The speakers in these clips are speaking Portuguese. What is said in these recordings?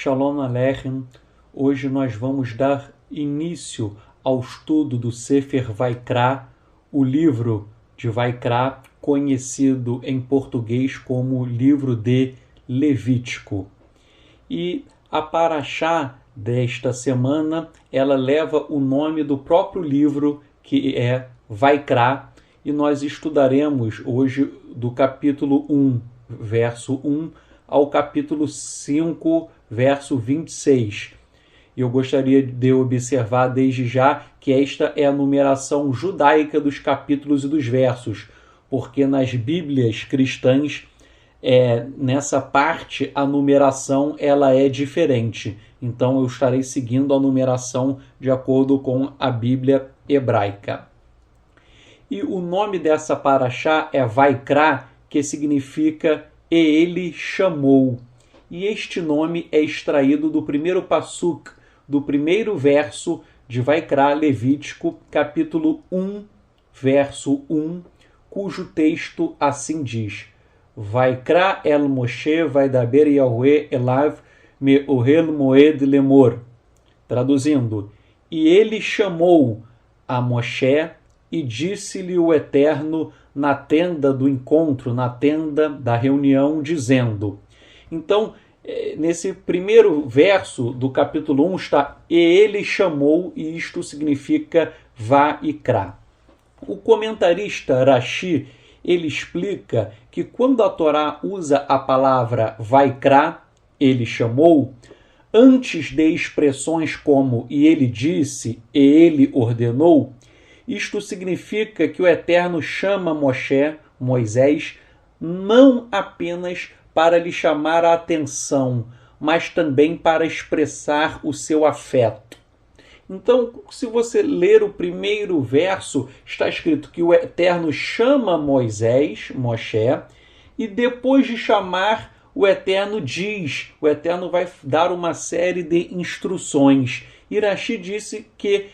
Shalom Aleichem. Hoje nós vamos dar início ao estudo do Sefer Vaikra, o livro de Vaikra, conhecido em português como livro de Levítico. E a Parashá desta semana, ela leva o nome do próprio livro, que é Vaikra, e nós estudaremos hoje do capítulo 1, verso 1, ao capítulo 5, verso 26. Eu gostaria de observar desde já que esta é a numeração judaica dos capítulos e dos versos, porque nas Bíblias cristãs, nessa parte, a numeração ela é diferente. Então eu estarei seguindo a numeração de acordo com a Bíblia hebraica. E o nome dessa parashá é Vaikra, que significa "e ele chamou". E este nome é extraído do primeiro pasuk, do primeiro verso de Vaikra, Levítico, capítulo 1, verso 1, cujo texto assim diz: Vaikra el Moshe vaidaber Yahweh elav me ohel moed lemor. Traduzindo, e ele chamou a Moshe e disse-lhe o Eterno na tenda do encontro, na tenda da reunião, dizendo. Então, nesse primeiro verso do capítulo 1 está "e ele chamou", e isto significa Vaikra. O comentarista Rashi, ele explica que quando a Torá usa a palavra Vaikra, ele chamou, antes de expressões como "e ele disse", "e ele ordenou", isto significa que o Eterno chama Moisés, não apenas para lhe chamar a atenção, mas também para expressar o seu afeto. Então, se você ler o primeiro verso, está escrito que o Eterno chama Moisés, Moshe, e depois de chamar, o Eterno diz, o Eterno vai dar uma série de instruções. Rashi disse que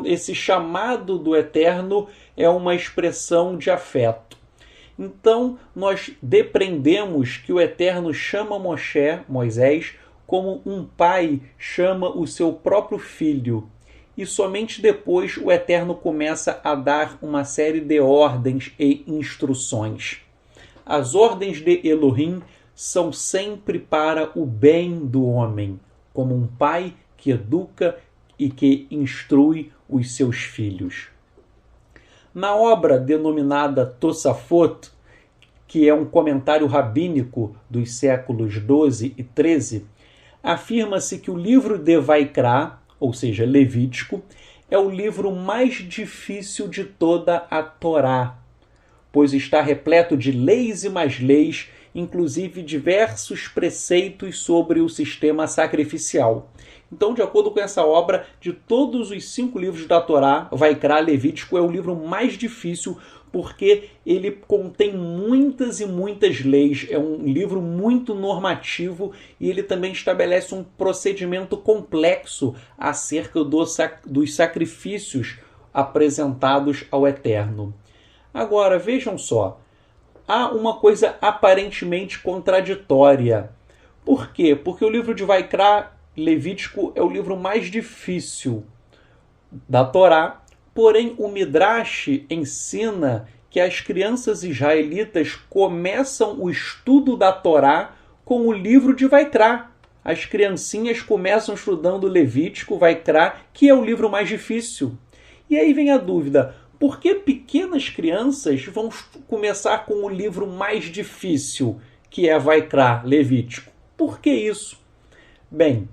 esse chamado do Eterno é uma expressão de afeto. Então, nós depreendemos que o Eterno chama Moisés, como um pai chama o seu próprio filho. E somente depois o Eterno começa a dar uma série de ordens e instruções. As ordens de Elohim são sempre para o bem do homem, como um pai que educa e que instrui os seus filhos. Na obra denominada Tosafot, que é um comentário rabínico dos séculos 12 e 13, afirma-se que o livro de Vaikra, ou seja, Levítico, é o livro mais difícil de toda a Torá, pois está repleto de leis e mais leis, inclusive diversos preceitos sobre o sistema sacrificial. Então, de acordo com essa obra, de todos os 5 livros da Torá, Vaikra, Levítico é o livro mais difícil porque ele contém muitas e muitas leis. É um livro muito normativo e ele também estabelece um procedimento complexo acerca dos sacrifícios apresentados ao Eterno. Agora, vejam só, há uma coisa aparentemente contraditória. Por quê? Porque o livro de Vaikra, Levítico, é o livro mais difícil da Torá, porém o Midrash ensina que as crianças israelitas começam o estudo da Torá com o livro de Vaikra. As criancinhas começam estudando Levítico, Vaikra, que é o livro mais difícil. E aí vem a dúvida, por que pequenas crianças vão começar com o livro mais difícil, que é Vaikra, Levítico? Por que isso? Bem,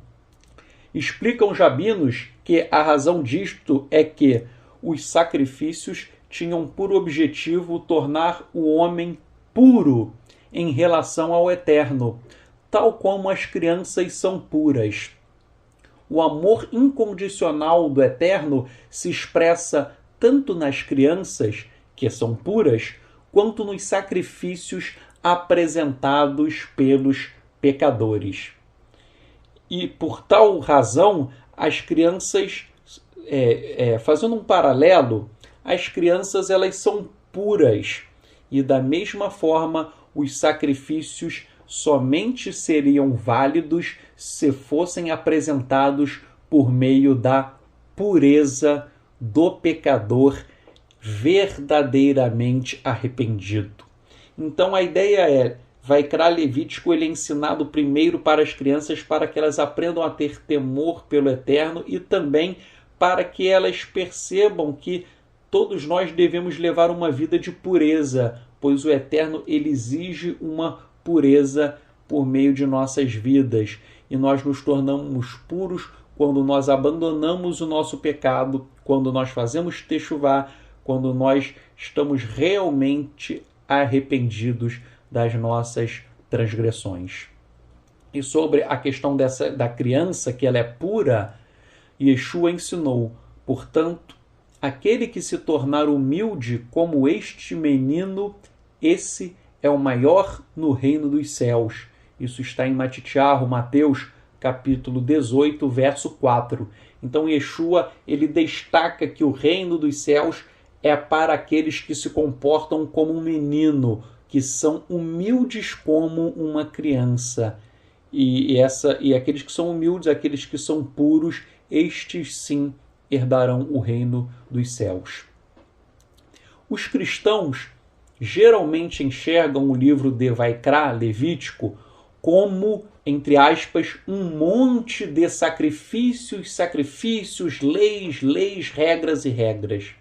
explicam os rabinos que a razão disto é que os sacrifícios tinham por objetivo tornar o homem puro em relação ao Eterno, tal como as crianças são puras. O amor incondicional do Eterno se expressa tanto nas crianças, que são puras, quanto nos sacrifícios apresentados pelos pecadores. E por tal razão, as crianças, fazendo um paralelo, as crianças elas são puras e da mesma forma os sacrifícios somente seriam válidos se fossem apresentados por meio da pureza do pecador verdadeiramente arrependido. Então a ideia é, Vaikra Levítico, ele é ensinado primeiro para as crianças para que elas aprendam a ter temor pelo Eterno e também para que elas percebam que todos nós devemos levar uma vida de pureza, pois o Eterno ele exige uma pureza por meio de nossas vidas. E nós nos tornamos puros quando nós abandonamos o nosso pecado, quando nós fazemos techuvá, quando nós estamos realmente arrependidos das nossas transgressões. E sobre a questão da criança, que ela é pura, Yeshua ensinou, portanto, aquele que se tornar humilde como este menino, esse é o maior no reino dos céus. Isso está em Matitiarro, Mateus, capítulo 18, verso 4. Então Yeshua, ele destaca que o reino dos céus é para aqueles que se comportam como um menino, que são humildes como uma criança. E aqueles que são humildes, aqueles que são puros, estes sim herdarão o reino dos céus. Os cristãos geralmente enxergam o livro de Vaikra, Levítico, como, entre aspas, um monte de sacrifícios, leis, regras e regras.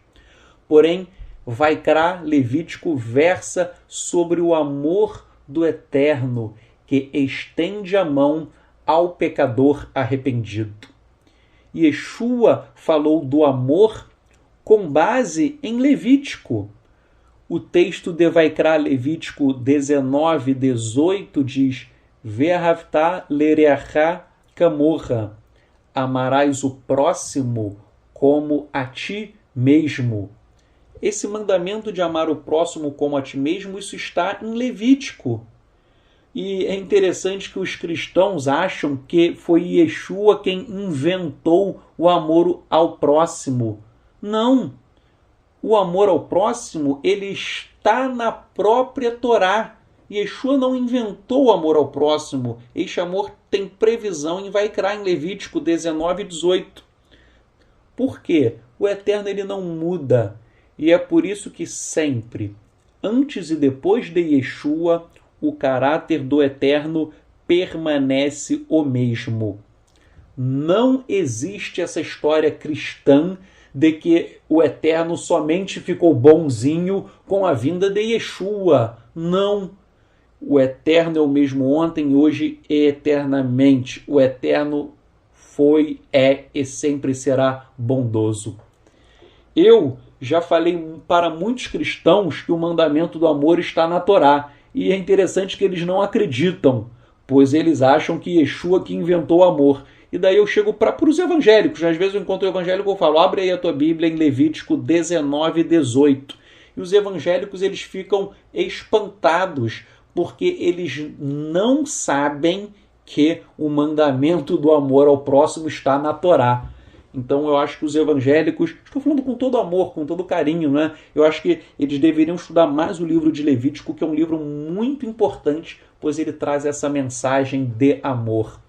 Porém, Vaikra, Levítico, versa sobre o amor do Eterno, que estende a mão ao pecador arrependido. Yeshua falou do amor com base em Levítico. O texto de Vaikra, Levítico 19, 18 diz: Ve'ahavta lereacha kamorra, amarás o próximo como a ti mesmo. Esse mandamento de amar o próximo como a ti mesmo, isso está em Levítico. E é interessante que os cristãos acham que foi Yeshua quem inventou o amor ao próximo. Não! O amor ao próximo, ele está na própria Torá. Yeshua não inventou o amor ao próximo. Este amor tem previsão em Vaikra, em Levítico 19 e 18. Por quê? O Eterno ele não muda. E é por isso que sempre, antes e depois de Yeshua, o caráter do Eterno permanece o mesmo. Não existe essa história cristã de que o Eterno somente ficou bonzinho com a vinda de Yeshua. Não. O Eterno é o mesmo ontem, hoje e eternamente. O Eterno foi, é e sempre será bondoso. Eu já falei para muitos cristãos que o mandamento do amor está na Torá. E é interessante que eles não acreditam, pois eles acham que Yeshua que inventou o amor. E daí eu chego para os evangélicos. Às vezes eu encontro o evangélico e eu falo, abre aí a tua Bíblia em Levítico 19, 18. E os evangélicos eles ficam espantados, porque eles não sabem que o mandamento do amor ao próximo está na Torá. Então eu acho que os evangélicos, estou falando com todo amor, com todo carinho, né? Eu acho que eles deveriam estudar mais o livro de Levítico, que é um livro muito importante, pois ele traz essa mensagem de amor.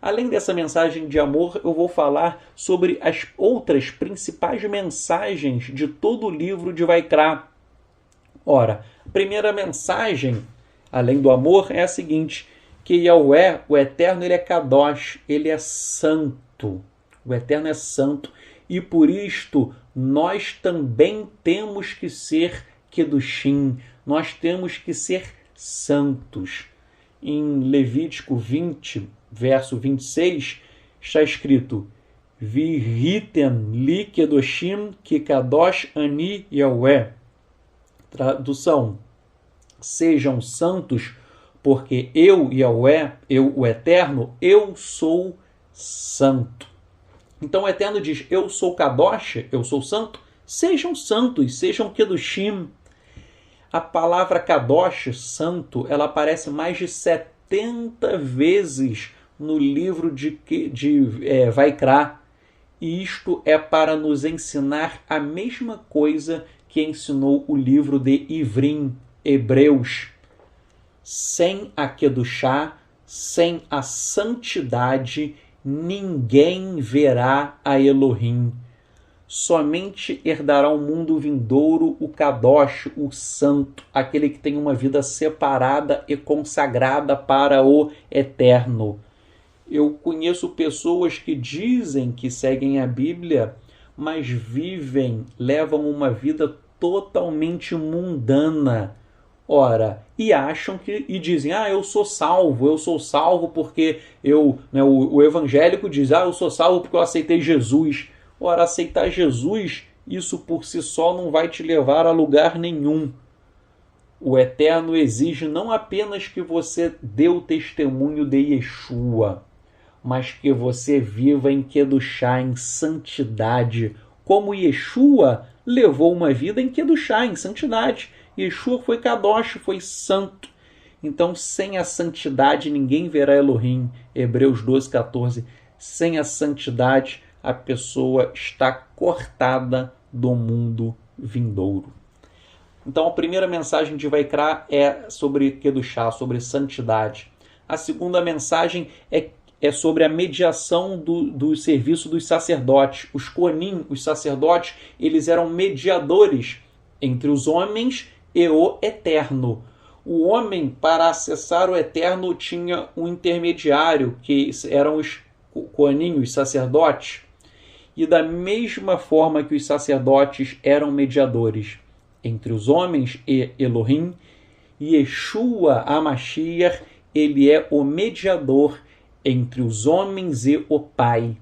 Além dessa mensagem de amor, eu vou falar sobre as outras principais mensagens de todo o livro de Vaikra. Ora, a primeira mensagem, além do amor, é a seguinte, que Yahweh, o Eterno, ele é Kadosh, ele é santo. O Eterno é santo e por isto nós também temos que ser Kedushim, nós temos que ser santos. Em Levítico 20, verso 26, está escrito Vihiten li Kedoshim ki Kadosh ani Yahweh. Tradução: sejam santos, porque eu, Yahweh, eu, o Eterno, eu sou santo. Então o Eterno diz, eu sou Kadosh, eu sou santo, sejam santos, sejam Kedushim. A palavra Kadosh, santo, ela aparece mais de 70 vezes no livro de Vaikra. E isto é para nos ensinar a mesma coisa que ensinou o livro de Ivrim, Hebreus. sem a Kedushá, sem a santidade, ninguém verá a Elohim. Somente herdará o mundo vindouro o Kadosh, o santo, aquele que tem uma vida separada e consagrada para o eterno. Eu conheço pessoas que dizem que seguem a Bíblia, mas levam uma vida totalmente mundana. Ora, e dizem, eu sou salvo porque o evangélico diz, eu sou salvo porque eu aceitei Jesus. Ora, aceitar Jesus, isso por si só não vai te levar a lugar nenhum. O Eterno exige não apenas que você dê o testemunho de Yeshua, mas que você viva em Kedushá, em santidade, como Yeshua levou uma vida em Kedushá, em santidade. Yeshua foi Kadosh, foi santo. Então, sem a santidade, ninguém verá Elohim. Hebreus 12:14. Sem a santidade, a pessoa está cortada do mundo vindouro. Então, a primeira mensagem de Vaikra é sobre Kedushá, sobre santidade. A segunda mensagem é sobre a mediação do serviço dos sacerdotes. Os Kohanim, os sacerdotes, eles eram mediadores entre os homens e o Eterno. O homem, para acessar o Eterno, tinha um intermediário, que eram os Kohanim, os sacerdotes. E da mesma forma que os sacerdotes eram mediadores entre os homens e Elohim, Yeshua HaMashiach, ele é o mediador entre os homens e o Pai.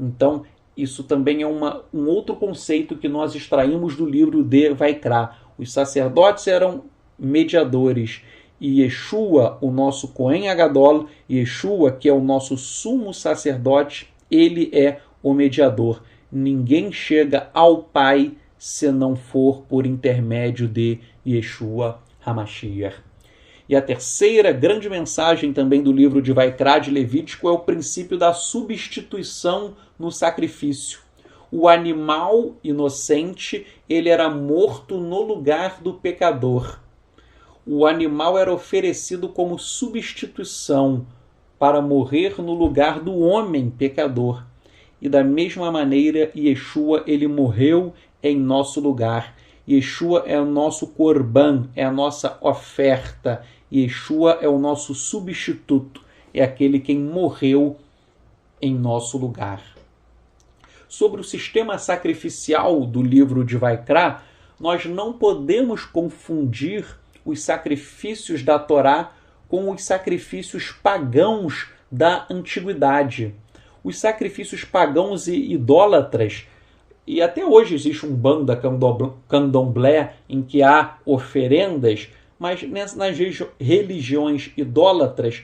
Então, isso também é um outro conceito que nós extraímos do livro de Vaikra. Os sacerdotes eram mediadores e Yeshua, o nosso Kohen Agadol, Yeshua, que é o nosso sumo sacerdote, ele é o mediador. Ninguém chega ao Pai se não for por intermédio de Yeshua HaMashiach. E a terceira grande mensagem também do livro de Vaikra, de Levítico, é o princípio da substituição no sacrifício. O animal inocente, ele era morto no lugar do pecador. O animal era oferecido como substituição para morrer no lugar do homem pecador. E da mesma maneira, Yeshua, ele morreu em nosso lugar. Yeshua é o nosso corban, é a nossa oferta. Yeshua é o nosso substituto, é aquele quem morreu em nosso lugar. Sobre o sistema sacrificial do livro de Vaikra, nós não podemos confundir os sacrifícios da Torá com os sacrifícios pagãos da antiguidade. Os sacrifícios pagãos e idólatras, e até hoje existe um banda candomblé em que há oferendas, mas nas religiões idólatras,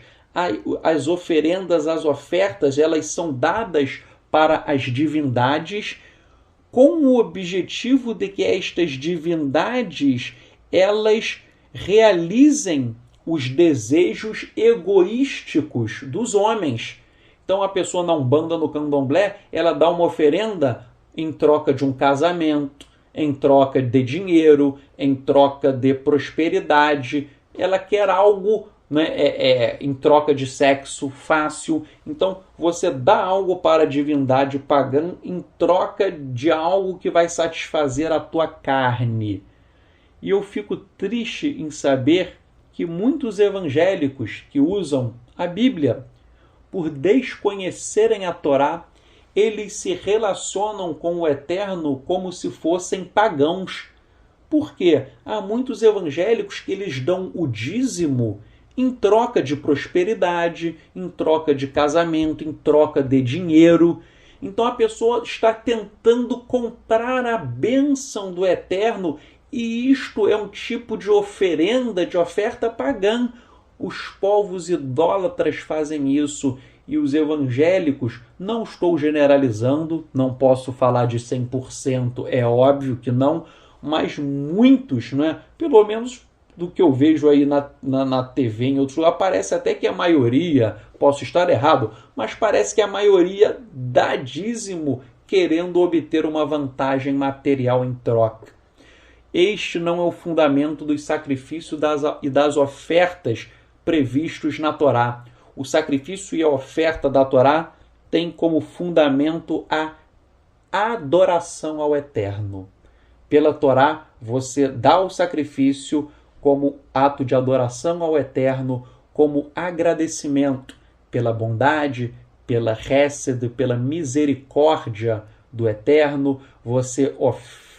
as oferendas, as ofertas, elas são dadas para as divindades com o objetivo de que estas divindades elas realizem os desejos egoísticos dos homens. Então a pessoa na Umbanda, no Candomblé, ela dá uma oferenda em troca de um casamento, em troca de dinheiro, em troca de prosperidade. Ela quer algo, em troca de sexo fácil. Então você dá algo para a divindade pagã em troca de algo que vai satisfazer a tua carne. E eu fico triste em saber que muitos evangélicos que usam a Bíblia, por desconhecerem a Torá, eles se relacionam com o Eterno como se fossem pagãos. Por quê? Há muitos evangélicos que eles dão o dízimo em troca de prosperidade, em troca de casamento, em troca de dinheiro. Então a pessoa está tentando comprar a bênção do Eterno, e isto é um tipo de oferenda, de oferta pagã. Os povos idólatras fazem isso, e os evangélicos, não estou generalizando, não posso falar de 100%, é óbvio que não, mas muitos, pelo menos do que eu vejo aí na TV, em outros lugares, parece até que a maioria, posso estar errado, mas parece que a maioria dá dízimo querendo obter uma vantagem material em troca. Este não é o fundamento dos sacrifícios e das ofertas previstos na Torá. O sacrifício e a oferta da Torá têm como fundamento a adoração ao Eterno. Pela Torá, você dá o sacrifício como ato de adoração ao Eterno, como agradecimento pela bondade, pela hesed, pela misericórdia do Eterno. Você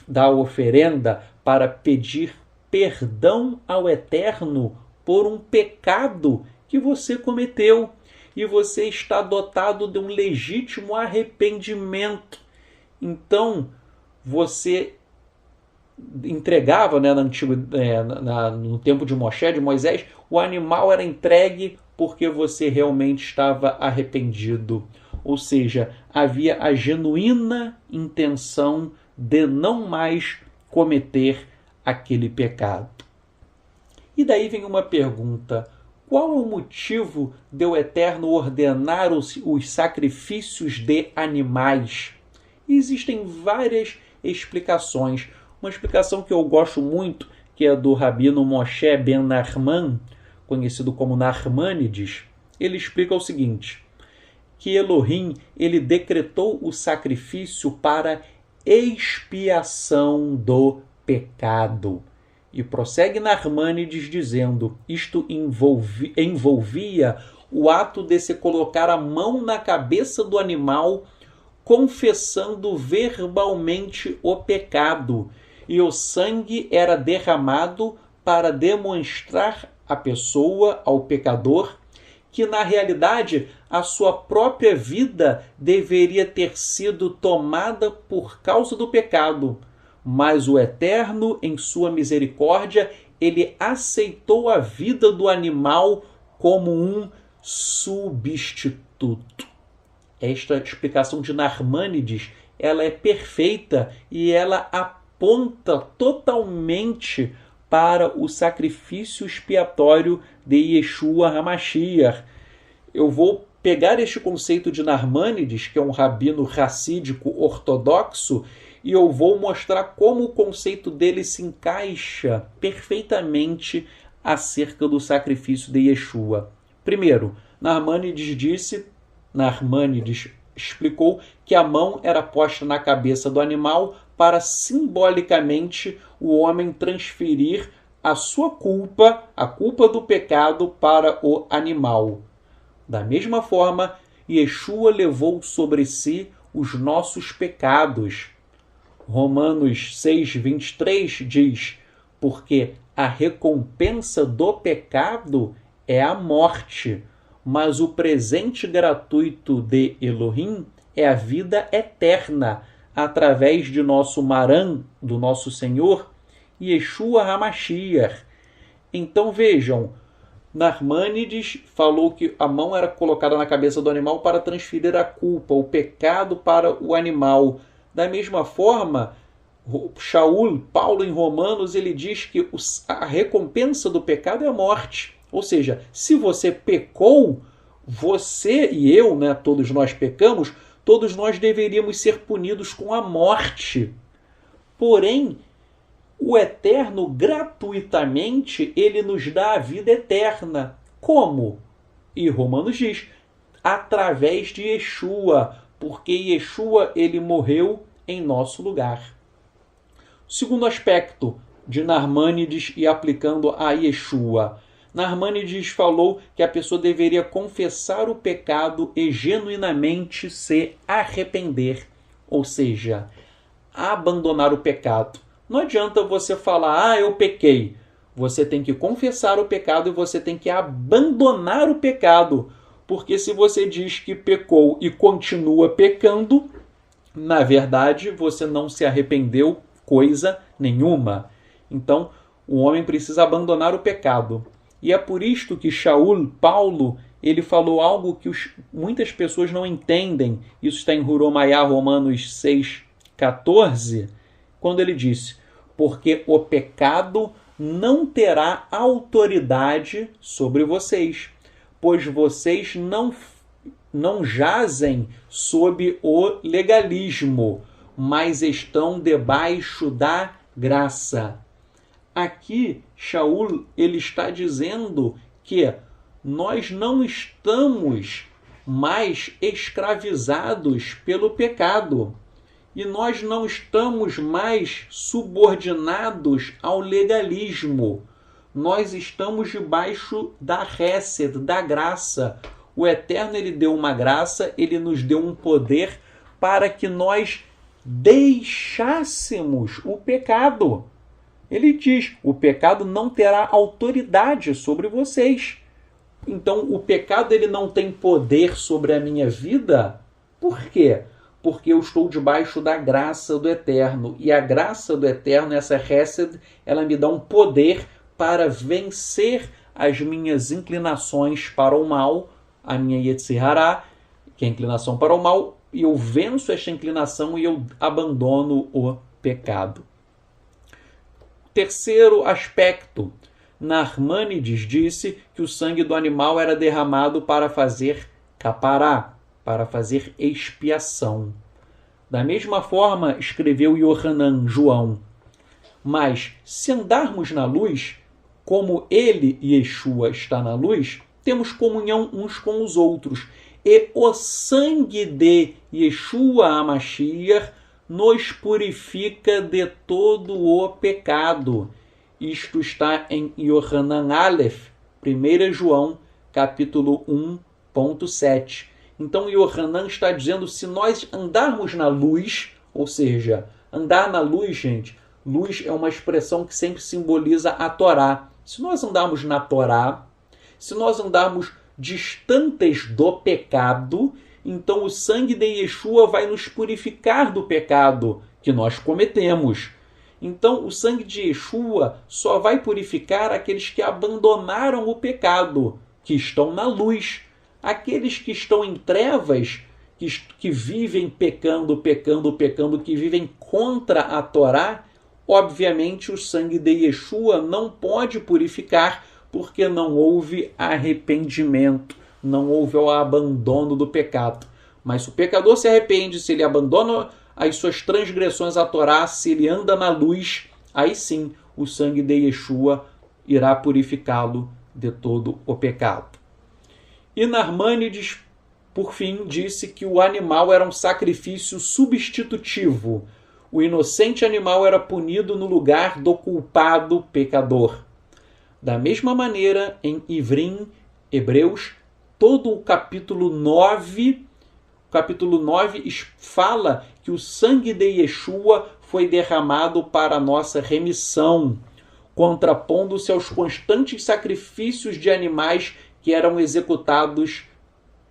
dá a oferenda para pedir perdão ao Eterno por um pecado que você cometeu, e você está dotado de um legítimo arrependimento. Então, você entregava, né, no tempo de Moisés, o animal era entregue porque você realmente estava arrependido. Ou seja, havia a genuína intenção de não mais cometer aquele pecado. E daí vem uma pergunta: qual é o motivo de o Eterno ordenar os sacrifícios de animais? E existem várias explicações. Uma explicação que eu gosto muito, que é do rabino Moshe ben Nachman, conhecido como Narmânides. Ele explica o seguinte: que Elohim, ele decretou o sacrifício para expiação do pecado. E prossegue Narmânides dizendo: isto envolvia o ato de se colocar a mão na cabeça do animal, confessando verbalmente o pecado, e o sangue era derramado para demonstrar à pessoa, ao pecador, que na realidade a sua própria vida deveria ter sido tomada por causa do pecado. Mas o Eterno, em sua misericórdia, ele aceitou a vida do animal como um substituto. Esta explicação de Narmânides, ela é perfeita e ela aponta totalmente para o sacrifício expiatório de Yeshua HaMashiach. Eu vou pegar este conceito de Narmânides, que é um rabino racídico ortodoxo, e eu vou mostrar como o conceito dele se encaixa perfeitamente acerca do sacrifício de Yeshua. Primeiro, Narmânides explicou que a mão era posta na cabeça do animal para simbolicamente o homem transferir a sua culpa, a culpa do pecado, para o animal. Da mesma forma, Yeshua levou sobre si os nossos pecados. Romanos 6:23 diz: porque a recompensa do pecado é a morte, mas o presente gratuito de Elohim é a vida eterna, através de nosso Maran, do nosso Senhor, Yeshua HaMashiach. Então vejam, Narmânides falou que a mão era colocada na cabeça do animal para transferir a culpa, o pecado para o animal. Da mesma forma, Paulo em Romanos, ele diz que a recompensa do pecado é a morte. Ou seja, se você pecou, você e eu, né, todos nós pecamos, todos nós deveríamos ser punidos com a morte. Porém, o Eterno, gratuitamente, ele nos dá a vida eterna. Como? E Romanos diz: através de Yeshua, porque Yeshua, ele morreu em nosso lugar. Segundo aspecto de Narmânides e aplicando a Yeshua. Narmânides falou que a pessoa deveria confessar o pecado e genuinamente se arrepender, ou seja, abandonar o pecado. Não adianta você falar: eu pequei. Você tem que confessar o pecado e você tem que abandonar o pecado. Porque se você diz que pecou e continua pecando, na verdade você não se arrependeu coisa nenhuma. Então, o homem precisa abandonar o pecado. E é por isto que Paulo, ele falou algo que muitas pessoas não entendem. Isso está em Huromaiá, Romanos 6,14, quando ele disse: porque o pecado não terá autoridade sobre vocês, pois vocês não jazem sob o legalismo, mas estão debaixo da graça. aqui Shaul ele está dizendo que nós não estamos mais escravizados pelo pecado e nós não estamos mais subordinados ao legalismo. Nós estamos debaixo da Hesed, da graça. O Eterno ele deu uma graça, ele nos deu um poder para que nós deixássemos o pecado. Ele diz, o pecado não terá autoridade sobre vocês. Então, o pecado ele não tem poder sobre a minha vida. Por quê? Porque eu estou debaixo da graça do Eterno. E a graça do Eterno, essa Hesed, ela me dá um poder para vencer as minhas inclinações para o mal, a minha Yetzer Hará, que é a inclinação para o mal, e eu venço esta inclinação e eu abandono o pecado. Terceiro aspecto, Narmânides disse que o sangue do animal era derramado para fazer capará, para fazer expiação. Da mesma forma, escreveu Yohanan, João, mas se andarmos na luz, como ele, Yeshua, está na luz, temos comunhão uns com os outros, e o sangue de Yeshua HaMashiach nos purifica de todo o pecado. Isto está em Yohanan Aleph, 1 João, capítulo 1.7. Então, Yohanan está dizendo, se nós andarmos na luz, ou seja, andar na luz, gente, luz é uma expressão que sempre simboliza a Torá. Se nós andarmos na Torá, se nós andarmos distantes do pecado, então o sangue de Yeshua vai nos purificar do pecado que nós cometemos. Então, o sangue de Yeshua só vai purificar aqueles que abandonaram o pecado, que estão na luz. Aqueles que estão em trevas, que vivem pecando, que vivem contra a Torá, obviamente o sangue de Yeshua não pode purificar, porque não houve arrependimento, não houve o abandono do pecado. Mas se o pecador se arrepende, se ele abandona as suas transgressões à Torá, se ele anda na luz, aí sim o sangue de Yeshua irá purificá-lo de todo o pecado. E Narmânides, por fim, disse que o animal era um sacrifício substitutivo. O inocente animal era punido no lugar do culpado pecador. Da mesma maneira, em Ivrim, Hebreus, todo o capítulo 9 fala que o sangue de Yeshua foi derramado para a nossa remissão, contrapondo-se aos constantes sacrifícios de animais que eram executados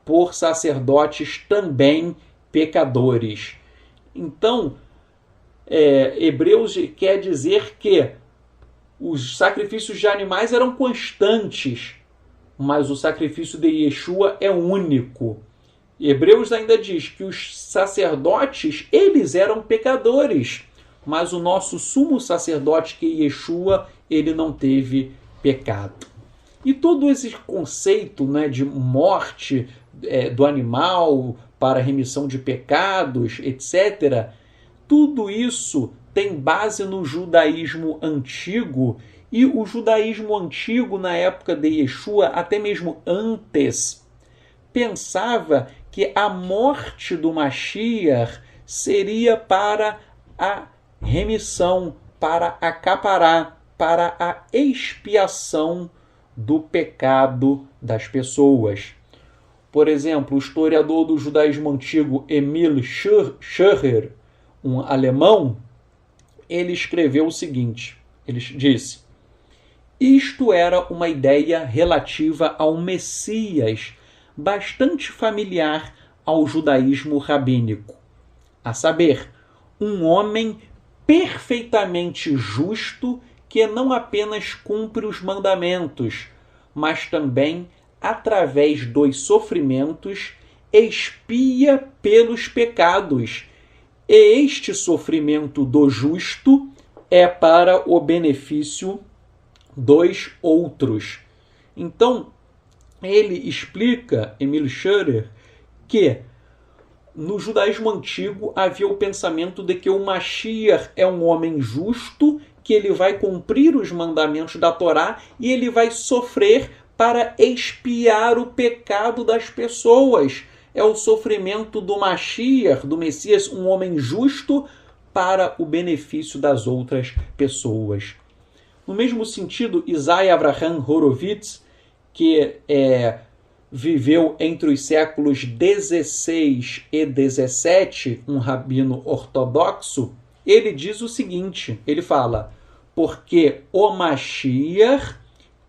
por sacerdotes também pecadores. Então, Hebreus quer dizer que os sacrifícios de animais eram constantes, mas o sacrifício de Yeshua é único. Hebreus ainda diz que os sacerdotes, eles eram pecadores, mas o nosso sumo sacerdote, que é Yeshua, ele não teve pecado. E todo esse conceito, né, de morte do animal para remissão de pecados, etc., tudo isso tem base no judaísmo antigo, e o judaísmo antigo, na época de Yeshua, até mesmo antes, pensava que a morte do Mashiach seria para a remissão, para a capará, para a expiação do pecado das pessoas. Por exemplo, o historiador do judaísmo antigo Emil Scherrer, um alemão, ele escreveu o seguinte, ele disse: isto era uma ideia relativa ao Messias, bastante familiar ao judaísmo rabínico, a saber, um homem perfeitamente justo que não apenas cumpre os mandamentos, mas também, através dos sofrimentos, expia pelos pecados. E este sofrimento do justo é para o benefício dos outros. Então, ele explica, Emil Scherrer, que no judaísmo antigo havia o pensamento de que o Mashiach é um homem justo que ele vai cumprir os mandamentos da Torá e ele vai sofrer para expiar o pecado das pessoas. É o sofrimento do Mashiach, do Messias, um homem justo para o benefício das outras pessoas. No mesmo sentido, Isaiah Abraham Horovitz, que viveu entre os séculos 16 e 17, um rabino ortodoxo, ele diz o seguinte, ele fala, porque o Mashiach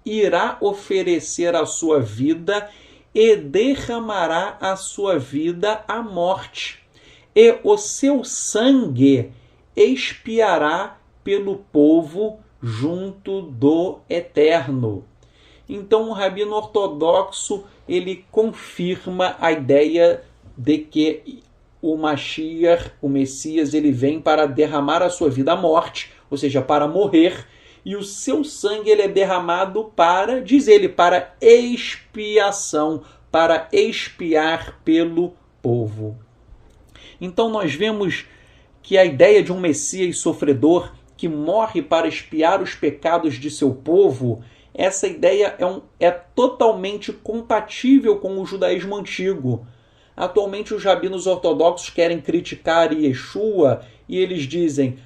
irá oferecer a sua vida e derramará a sua vida à morte, e o seu sangue expiará pelo povo junto do Eterno. Então, o rabino ortodoxo, ele confirma a ideia de que o Mashiach, o Messias, ele vem para derramar a sua vida à morte, ou seja, para morrer, e o seu sangue ele é derramado para, diz ele, para expiação, para expiar pelo povo. Então nós vemos que a ideia de um Messias sofredor que morre para expiar os pecados de seu povo, essa ideia é totalmente compatível com o judaísmo antigo. Atualmente os rabinos ortodoxos querem criticar Yeshua e eles dizem,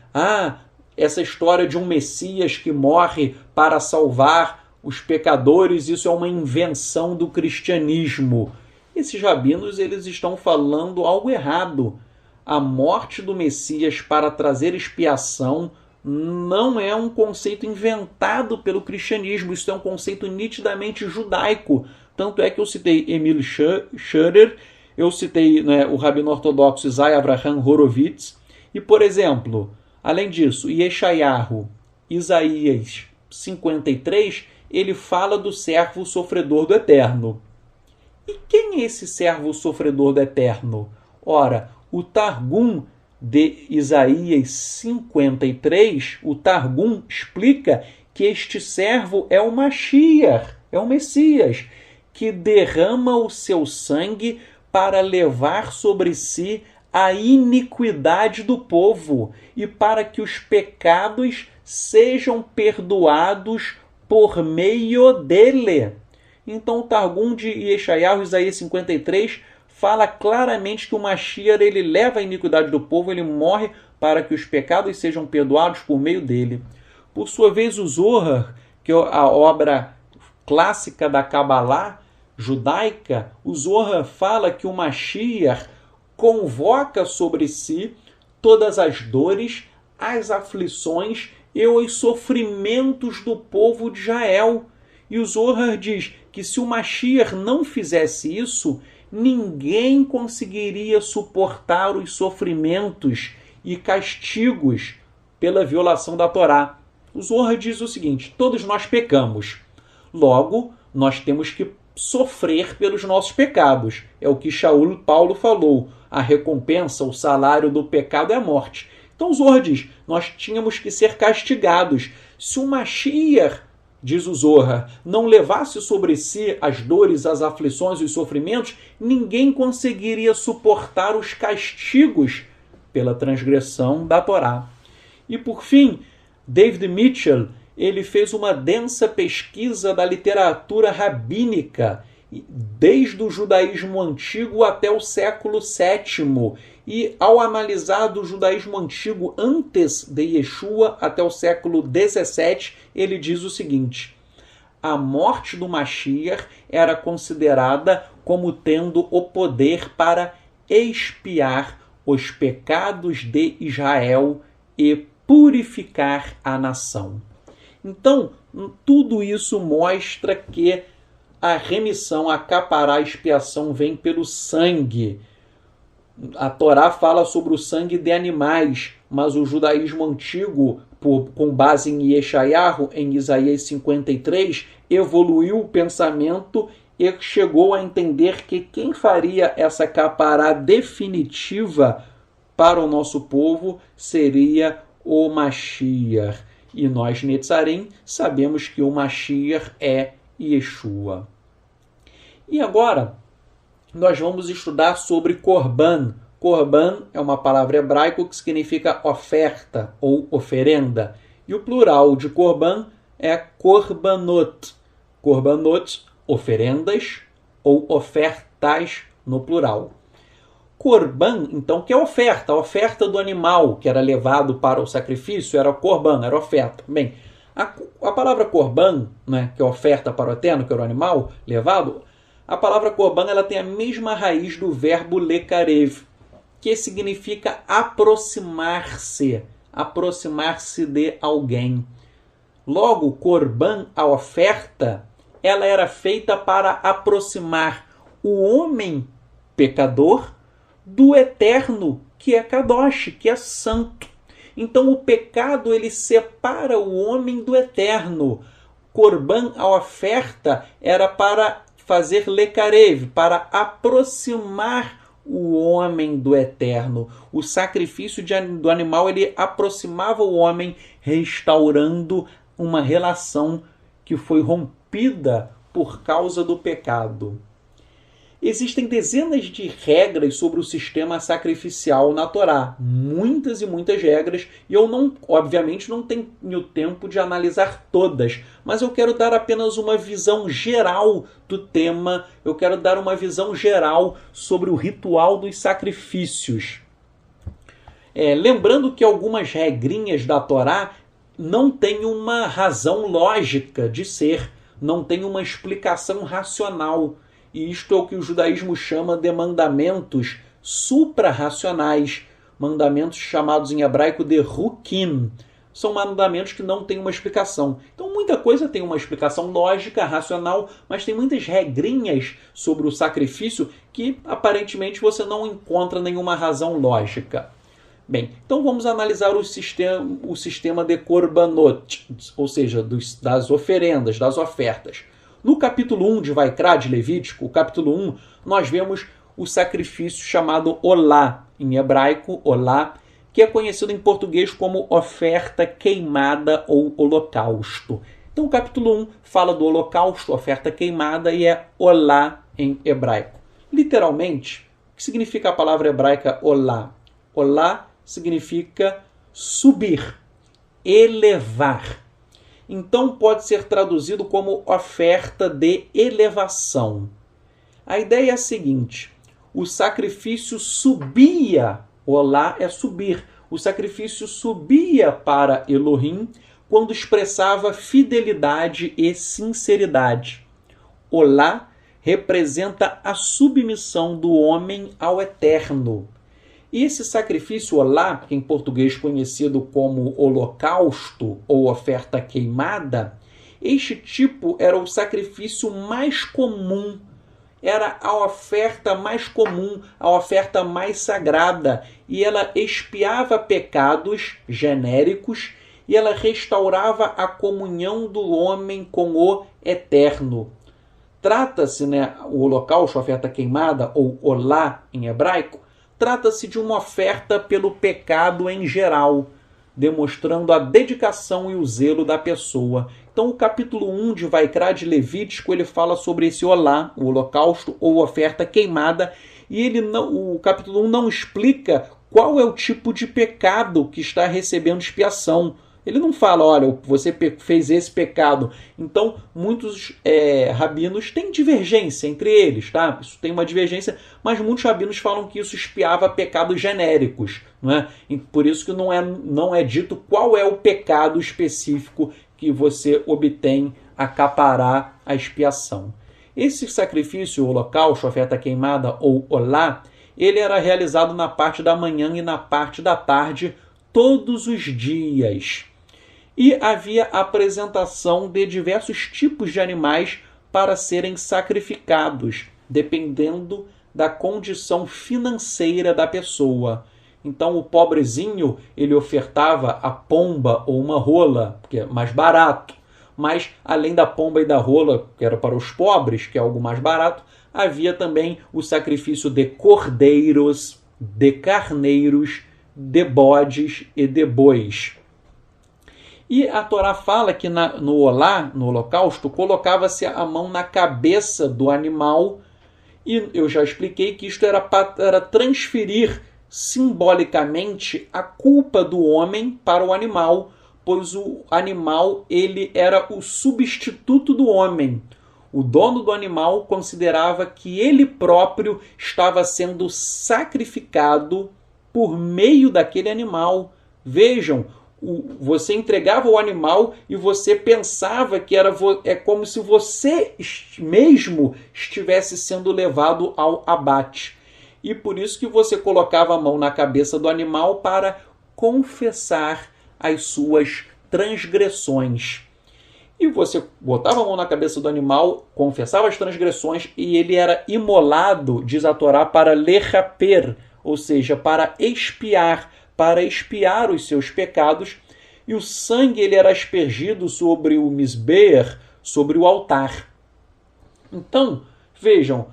essa história de um Messias que morre para salvar os pecadores, isso é uma invenção do cristianismo. Esses rabinos eles estão falando algo errado. A morte do Messias para trazer expiação não é um conceito inventado pelo cristianismo, isso é um conceito nitidamente judaico. Tanto é que eu citei Emil Scherer, eu citei o rabino ortodoxo Isaiah Abraham Horovitz, e, por exemplo, além disso, Yeshayahu, Isaías 53, ele fala do servo sofredor do Eterno. E quem é esse servo sofredor do Eterno? Ora, o Targum de Isaías 53, o Targum explica que este servo é o Mashiach, é o Messias, que derrama o seu sangue para levar sobre si a iniquidade do povo e para que os pecados sejam perdoados por meio dele. Então o Targum de Yeshayahu, Isaías 53, fala claramente que o Mashiach ele leva a iniquidade do povo, ele morre para que os pecados sejam perdoados por meio dele. Por sua vez, o Zohar, que é a obra clássica da Kabbalah judaica, o Zohar fala que o Mashiach convoca sobre si todas as dores, as aflições e os sofrimentos do povo de Israel. E o Zohar diz que se o Mashiach não fizesse isso, ninguém conseguiria suportar os sofrimentos e castigos pela violação da Torá. O Zohar diz o seguinte, todos nós pecamos, logo nós temos que sofrer pelos nossos pecados. É o que Shaul Paulo falou, a recompensa, o salário do pecado é a morte. Então o Zohar diz, nós tínhamos que ser castigados. Se o Mashiach, diz o Zohar, não levasse sobre si as dores, as aflições e os sofrimentos, ninguém conseguiria suportar os castigos pela transgressão da Torá. E por fim, David Mitchell, ele fez uma densa pesquisa da literatura rabínica, desde o judaísmo antigo até o século VII. E ao analisar do judaísmo antigo antes de Yeshua até o século XVII, ele diz o seguinte, a morte do Mashiach era considerada como tendo o poder para expiar os pecados de Israel e purificar a nação. Então, tudo isso mostra que a remissão, a capará, a expiação vem pelo sangue. A Torá fala sobre o sangue de animais, mas o judaísmo antigo, com base em Yeshayahu, em Isaías 53, evoluiu o pensamento e chegou a entender que quem faria essa capará definitiva para o nosso povo seria o Mashiach. E nós, Netzarim, sabemos que o Mashiach é Yeshua. E agora, nós vamos estudar sobre Korban. Korban é uma palavra hebraica que significa oferta ou oferenda. E o plural de korban é korbanot. Korbanot, oferendas ou ofertas no plural. Korban, então, que é oferta, a oferta do animal que era levado para o sacrifício era korban, era oferta. Bem, a palavra korban, né, que é oferta para o eterno, que era o animal levado, a palavra korban ela tem a mesma raiz do verbo lekarev, que significa aproximar-se de alguém. Logo, korban, a oferta, ela era feita para aproximar o homem pecador do eterno, que é kadosh, que é santo. Então o pecado ele separa o homem do eterno. Korban, a oferta, era para fazer lekarev, para aproximar o homem do eterno. O sacrifício do animal ele aproximava o homem, restaurando uma relação que foi rompida por causa do pecado. Existem dezenas de regras sobre o sistema sacrificial na Torá. Muitas e muitas regras. E eu, obviamente, não tenho tempo de analisar todas. Mas eu quero dar apenas uma visão geral do tema. Eu quero dar uma visão geral sobre o ritual dos sacrifícios. Lembrando que algumas regrinhas da Torá não têm uma razão lógica de ser. Não tem uma explicação racional. E isto é o que o judaísmo chama de mandamentos supra-racionais, mandamentos chamados em hebraico de hukim. São mandamentos que não têm uma explicação. Então muita coisa tem uma explicação lógica, racional, mas tem muitas regrinhas sobre o sacrifício que aparentemente você não encontra nenhuma razão lógica. Bem, então vamos analisar o sistema de korbanot, ou seja, das oferendas, das ofertas. No capítulo 1 de Vaikra, de Levítico, o capítulo 1, nós vemos o sacrifício chamado olá, em hebraico, olá, que é conhecido em português como oferta queimada ou holocausto. Então o capítulo 1 fala do holocausto, oferta queimada, e é olá em hebraico. Literalmente, o que significa a palavra hebraica olá? Olá significa subir, elevar. Então pode ser traduzido como oferta de elevação. A ideia é a seguinte: o sacrifício subia, olá é subir, o sacrifício subia para Elohim quando expressava fidelidade e sinceridade. Olá representa a submissão do homem ao eterno. E esse sacrifício olá, que em português conhecido como holocausto ou oferta queimada, este tipo era o sacrifício mais comum, era a oferta mais comum, a oferta mais sagrada, e ela expiava pecados genéricos e ela restaurava a comunhão do homem com o eterno. Trata-se, o holocausto, a oferta queimada, ou olá em hebraico, trata-se de uma oferta pelo pecado em geral, demonstrando a dedicação e o zelo da pessoa. Então o capítulo 1 de Vaikra, de Levítico, ele fala sobre esse olá, o holocausto ou oferta queimada, e o capítulo 1 não explica qual é o tipo de pecado que está recebendo expiação. Ele não fala, olha, você fez esse pecado. Então, muitos rabinos têm divergência entre eles, tá? Isso tem uma divergência, mas muitos rabinos falam que isso expiava pecados genéricos, não é? E por isso que não é dito qual é o pecado específico que você obtém a caparar a expiação. Esse sacrifício, o holocausto, oferta queimada ou olá, ele era realizado na parte da manhã e na parte da tarde, todos os dias. E havia a apresentação de diversos tipos de animais para serem sacrificados, dependendo da condição financeira da pessoa. Então o pobrezinho, ele ofertava a pomba ou uma rola, que é mais barato. Mas além da pomba e da rola, que era para os pobres, que é algo mais barato, havia também o sacrifício de cordeiros, de carneiros, de bodes e de bois. E a Torá fala que no olá, no holocausto, colocava-se a mão na cabeça do animal, e eu já expliquei que isto era para transferir simbolicamente a culpa do homem para o animal, pois o animal ele era o substituto do homem. O dono do animal considerava que ele próprio estava sendo sacrificado por meio daquele animal. Vejam, você entregava o animal e você pensava que é como se você mesmo estivesse sendo levado ao abate. E por isso que você colocava a mão na cabeça do animal para confessar as suas transgressões. E você botava a mão na cabeça do animal, confessava as transgressões e ele era imolado, diz a Torá, para lechaper, ou seja, para expiar os seus pecados. E o sangue ele era aspergido sobre o misbeer, sobre o altar. Então, vejam,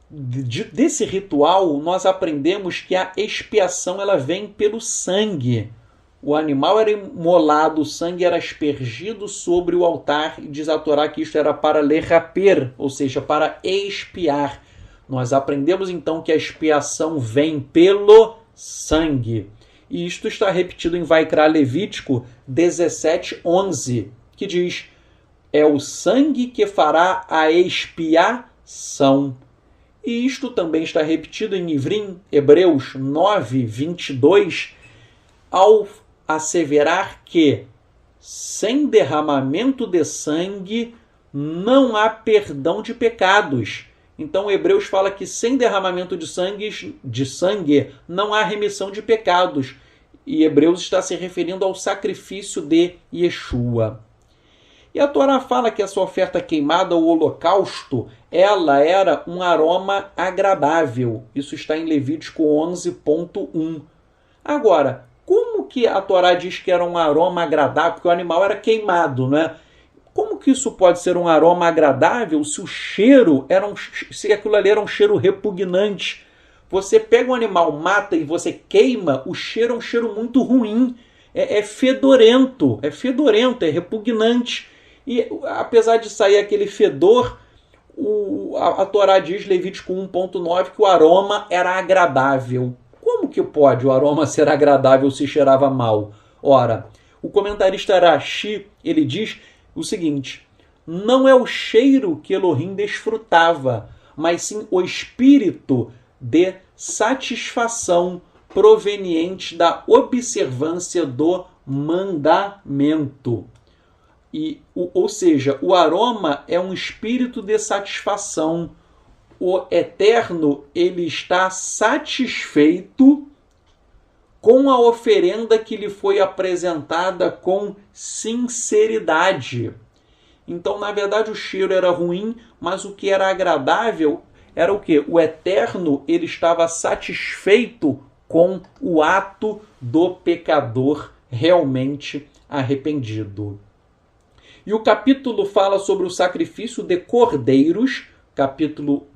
desse ritual nós aprendemos que a expiação ela vem pelo sangue. O animal era imolado, o sangue era aspergido sobre o altar, e diz a Torá que isto era para lechaper, ou seja, para expiar. Nós aprendemos então que a expiação vem pelo sangue. E isto está repetido em Vaikra Levítico 17:11, que diz: é o sangue que fará a expiação. E isto também está repetido em Ivrim, Hebreus 9:22, ao asseverar que sem derramamento de sangue não há perdão de pecados. Então Hebreus fala que sem derramamento de sangue não há remissão de pecados. E Hebreus está se referindo ao sacrifício de Yeshua. E a Torá fala que essa oferta queimada, o holocausto, ela era um aroma agradável. Isso está em Levítico 11:1. Agora, como que a Torá diz que era um aroma agradável? Porque o animal era queimado, né? Como que isso pode ser um aroma agradável se o cheiro se aquilo ali era um cheiro repugnante? Você pega um animal, mata e você queima, o cheiro é um cheiro muito ruim. É fedorento, é repugnante. E apesar de sair aquele fedor, a Torá diz, Levítico 1:9, que o aroma era agradável. Como que pode o aroma ser agradável se cheirava mal? Ora, o comentarista Rashi, ele diz o seguinte: não é o cheiro que Elohim desfrutava, mas sim o espírito de satisfação proveniente da observância do mandamento. Ou seja, o aroma é um espírito de satisfação. O Eterno ele está satisfeito com a oferenda que lhe foi apresentada com sinceridade. Então, na verdade, o cheiro era ruim, mas o que era agradável era o quê? O Eterno ele estava satisfeito com o ato do pecador realmente arrependido. E o capítulo fala sobre o sacrifício de cordeiros, capítulo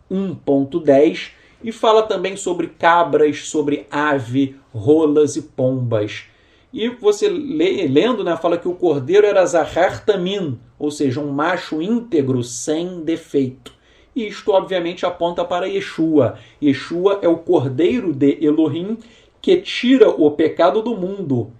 1:10, e fala também sobre cabras, sobre ave, rolas e pombas. E você lendo, né, fala que o cordeiro era Zahar Tamin, ou seja, um macho íntegro, sem defeito. E isto, obviamente, aponta para Yeshua. Yeshua é o cordeiro de Elohim que tira o pecado do mundo.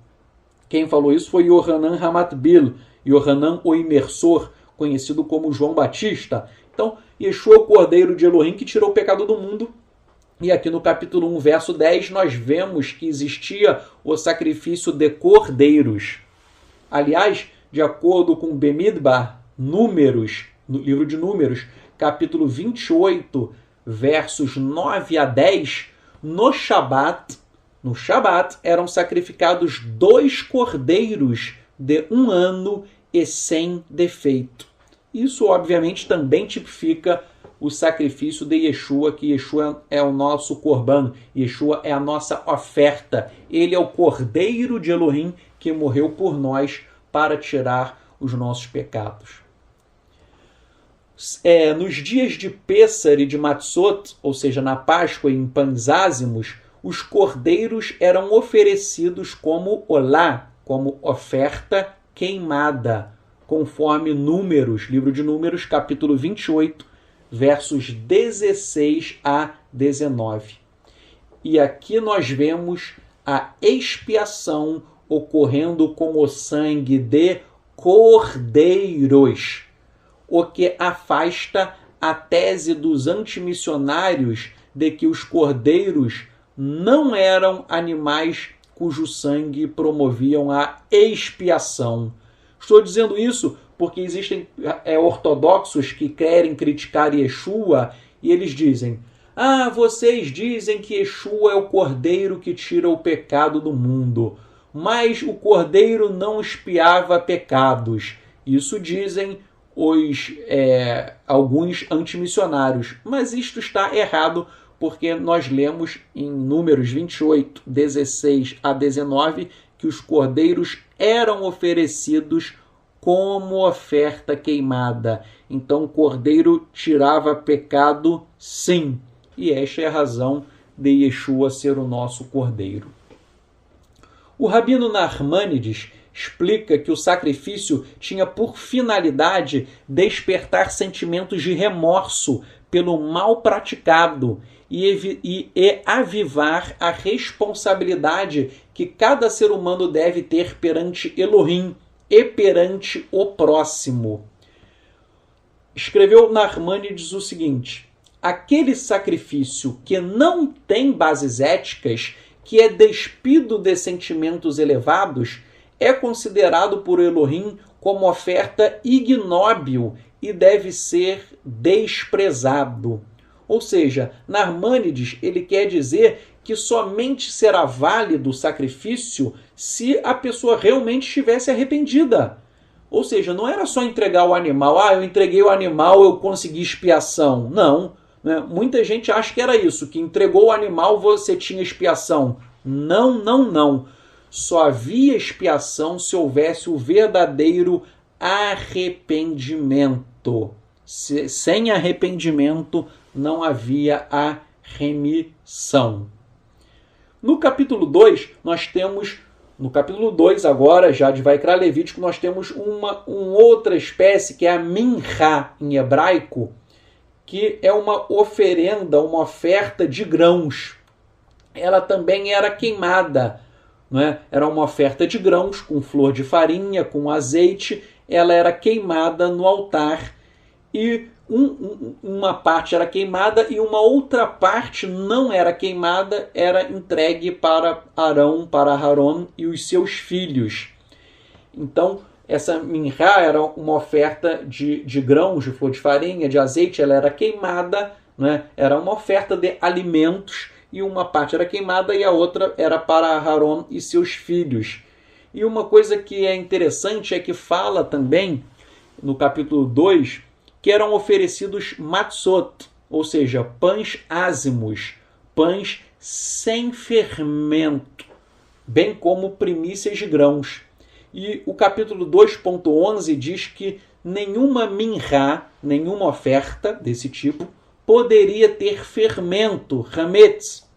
Quem falou isso foi Yohanan Hamatbil, Yohanan o imersor, conhecido como João Batista. Então, Yeshua é o cordeiro de Elohim que tirou o pecado do mundo. E aqui no capítulo 1, verso 10, nós vemos que existia o sacrifício de cordeiros. Aliás, de acordo com Bemidbar, Números, no livro de Números, capítulo 28, versos 9-10, no Shabat eram sacrificados 2 cordeiros de 1 ano e sem defeito. Isso, obviamente, também tipifica o sacrifício de Yeshua, que Yeshua é o nosso corban, Yeshua é a nossa oferta. Ele é o cordeiro de Elohim que morreu por nós para tirar os nossos pecados. Nos dias de Pêssar e de Matzot, ou seja, na Páscoa e em pães ázimos, os cordeiros eram oferecidos como olá, como oferta queimada, conforme Números, livro de Números, capítulo 28, versos 16-19. E aqui nós vemos a expiação, ocorrendo com o sangue de cordeiros, o que afasta a tese dos antimissionários de que os cordeiros não eram animais cujo sangue promoviam a expiação. Estou dizendo isso porque existem ortodoxos que querem criticar Yeshua e eles dizem: vocês dizem que Yeshua é o cordeiro que tira o pecado do mundo, mas o cordeiro não expiava pecados. Isso dizem alguns antimissionários, mas isto está errado, porque nós lemos em Números 28, 16 a 19, que os cordeiros eram oferecidos como oferta queimada. Então o cordeiro tirava pecado, sim. E esta é a razão de Yeshua ser o nosso cordeiro. O rabino Narmanides explica que o sacrifício tinha por finalidade despertar sentimentos de remorso pelo mal praticado e avivar a responsabilidade que cada ser humano deve ter perante Elohim e perante o próximo. Escreveu Narmanides o seguinte: aquele sacrifício que não tem bases éticas, que é despido de sentimentos elevados, é considerado por Elohim como oferta ignóbil e deve ser desprezado. Ou seja, Narmanides ele quer dizer que somente será válido o sacrifício se a pessoa realmente estivesse arrependida. Ou seja, não era só entregar o animal. Eu entreguei o animal, eu consegui expiação. Não. Né? Muita gente acha que era isso, que entregou o animal, você tinha expiação. Não, não, não. Só havia expiação se houvesse o verdadeiro arrependimento. Sem arrependimento não havia a remissão. No capítulo 2, nós temos, no capítulo 2 agora, já de Vaikra Levítico, nós temos uma outra espécie que é a minhá em hebraico, que é uma oferenda, uma oferta de grãos. Ela também era queimada, não é? Era uma oferta de grãos com flor de farinha, com azeite. Ela era queimada no altar e uma parte era queimada e uma outra parte não era queimada, era entregue para Arão, para Aharon e os seus filhos. Então, essa minhá era uma oferta de grãos, de flor de farinha, de azeite, ela era queimada, né? Era uma oferta de alimentos, e uma parte era queimada e a outra era para Aharon e seus filhos. E uma coisa que é interessante é que fala também, no capítulo 2, que eram oferecidos matzot, ou seja, pães ázimos, pães sem fermento, bem como primícias de grãos. E o capítulo 2.11 diz que nenhuma minhá, nenhuma oferta desse tipo, poderia ter fermento, hametz.